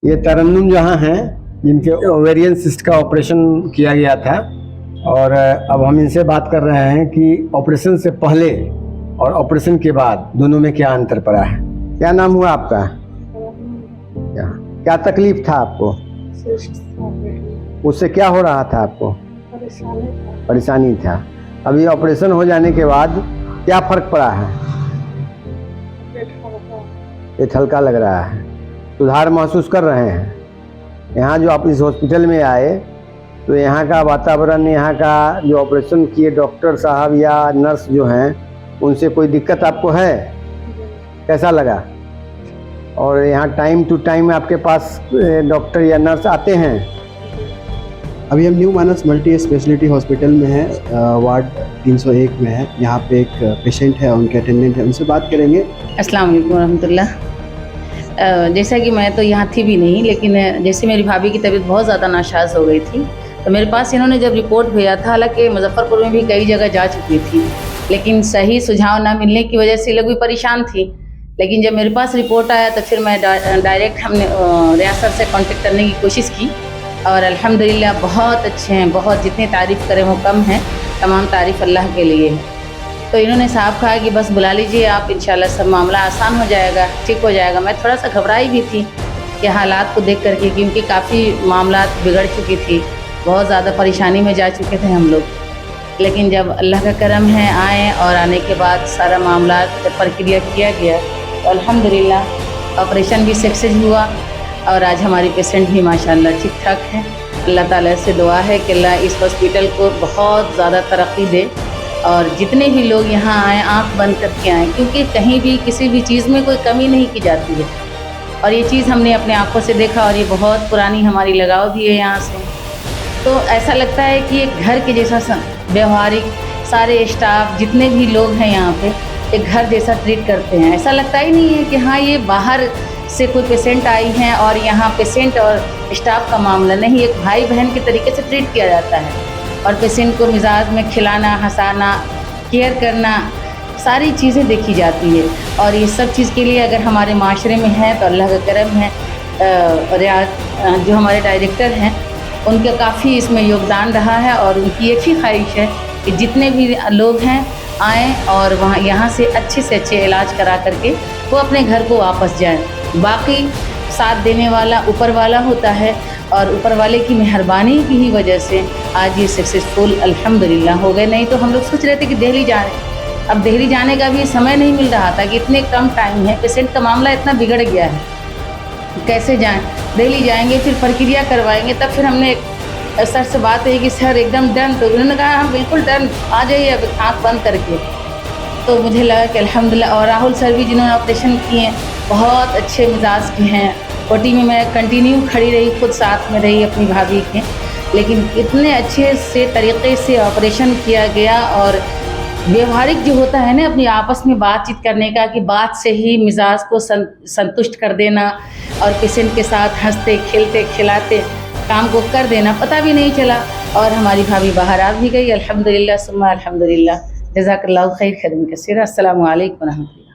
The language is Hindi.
ये तरन्नुम जहाँ हैं जिनके ओवेरियन सिस्ट का ऑपरेशन किया गया था, और अब हम इनसे बात कर रहे हैं कि ऑपरेशन से पहले और ऑपरेशन के बाद दोनों में क्या अंतर पड़ा है। क्या नाम हुआ आपका? क्या तकलीफ था आपको? उससे क्या हो रहा था आपको? परेशानी था। अभी ऑपरेशन हो जाने के बाद क्या फर्क पड़ा है? पेट हल्का लग रहा है, सुधार महसूस कर रहे हैं। यहाँ जो आप इस हॉस्पिटल में आए तो यहाँ का वातावरण, यहाँ का जो ऑपरेशन किए डॉक्टर साहब या नर्स जो हैं, उनसे कोई दिक्कत आपको है? कैसा लगा? और यहाँ टाइम टू टाइम आपके पास डॉक्टर या नर्स आते हैं? अभी हम न्यू मानस मल्टी स्पेशलिटी हॉस्पिटल में हैं, वार्ड 301 में है। यहाँ पे एक पेशेंट है, उनके अटेंडेंट है, उनसे बात करेंगे। अस्सलाम वालेकुम रहमतुल्लाह। जैसा कि मैं तो यहाँ थी भी नहीं, लेकिन जैसे मेरी भाभी की तबीयत बहुत ज़्यादा नासाज हो गई थी तो मेरे पास इन्होंने जब रिपोर्ट भेजा था, हालांकि मुजफ्फरपुर में भी कई जगह जा चुकी थी, लेकिन सही सुझाव ना मिलने की वजह से लोग भी परेशान थी। लेकिन जब मेरे पास रिपोर्ट आया तो फिर मैं डायरेक्ट हमने रियासत से कांटेक्ट करने की कोशिश की, और अल्हम्दुलिल्लाह बहुत अच्छे हैं, बहुत जितनी तारीफ़ करें वो कम है, तमाम तारीफ़ अल्लाह के लिए है। तो इन्होंने साफ कहा कि बस बुला लीजिए आप, इंशाल्लाह सब मामला आसान हो जाएगा, ठीक हो जाएगा। मैं थोड़ा सा घबराई भी थी कि हालात को देख करके, क्योंकि काफ़ी मामला बिगड़ चुकी थी, बहुत ज़्यादा परेशानी में जा चुके थे हम लोग। लेकिन जब अल्लाह का करम है आए, और आने के बाद सारा मामला प्रक्रिया किया गया तो अल्हम्दुलिल्लाह ऑपरेशन भी सक्सेस हुआ, और आज हमारी पेशेंट भी माशाल्लाह ठीक ठाक है। अल्लाह ताला से दुआ है कि अल्लाह इस हॉस्पिटल को बहुत ज़्यादा तरक्की दे, और जितने भी लोग यहाँ आएँ आँख बंद करके आएँ, क्योंकि कहीं भी किसी भी चीज़ में कोई कमी नहीं की जाती है, और ये चीज़ हमने अपने आँखों से देखा, और ये बहुत पुरानी हमारी लगाव भी है यहाँ से। तो ऐसा लगता है कि एक घर के जैसा व्यवहारिक, सारे स्टाफ जितने भी लोग हैं यहाँ पे एक घर जैसा ट्रीट करते हैं। ऐसा लगता ही नहीं है कि हाँ ये बाहर से कोई पेशेंट आई हैं और यहाँ पेशेंट और स्टाफ का मामला नहीं, एक भाई बहन के तरीके से ट्रीट किया जाता है, और पेशेंट को मिजाज में खिलाना, हंसाना, केयर करना, सारी चीज़ें देखी जाती है। और ये सब चीज़ के लिए अगर हमारे माशरे में है तो अल्लाह का करम है। जो हमारे डायरेक्टर हैं उनका काफ़ी इसमें योगदान रहा है, और उनकी एक ही ख्वाहिश है कि जितने भी लोग हैं आएँ और वहाँ यहाँ से अच्छे इलाज करा करके वो अपने घर को वापस जाएँ। बाकी साथ देने वाला ऊपर वाला होता है, और ऊपर वाले की मेहरबानी की ही वजह से आज ये सक्सेसफुल अल्हम्दुलिल्लाह हो गए। नहीं तो हम लोग सोच रहे थे कि दिल्ली जाएँ, अब दिल्ली जाने का भी समय नहीं मिल रहा था कि इतने कम टाइम है, पेशेंट का मामला इतना बिगड़ गया है, कैसे जाएं। दिल्ली जाएंगे, फिर प्रक्रिया करवाएंगे, तब फिर हमने सर से बात है कि सर एकदम डन, तो उन्होंने कहा हम बिल्कुल डन, आ जाइए अब आँख बंद करके। तो मुझे लगा कि अल्हम्दुलिल्लाह। और राहुल सर भी जिन्होंने ऑपरेशन किए हैं बहुत अच्छे मिजाज के हैं। ओटी में मैं कंटिन्यू खड़ी रही, खुद साथ में रही अपनी भाभी के, लेकिन इतने अच्छे से तरीक़े से ऑपरेशन किया गया, और व्यवहारिक जो होता है ना अपनी आपस में बातचीत करने का, कि बात से ही मिजाज को संतुष्ट कर देना, और पेशेंट के साथ हंसते खेलते खिलाते काम को कर देना, पता भी नहीं चला। और हमारी भाभी बाहर आ भी गई अल्हम्दुलिल्लाह सुम्मा अल्हम्दुलिल्लाह। जज़ाकल्लाहु खैर खैरन कसीरा। अस्सलामु अलैकुम रहमतुल्लाह।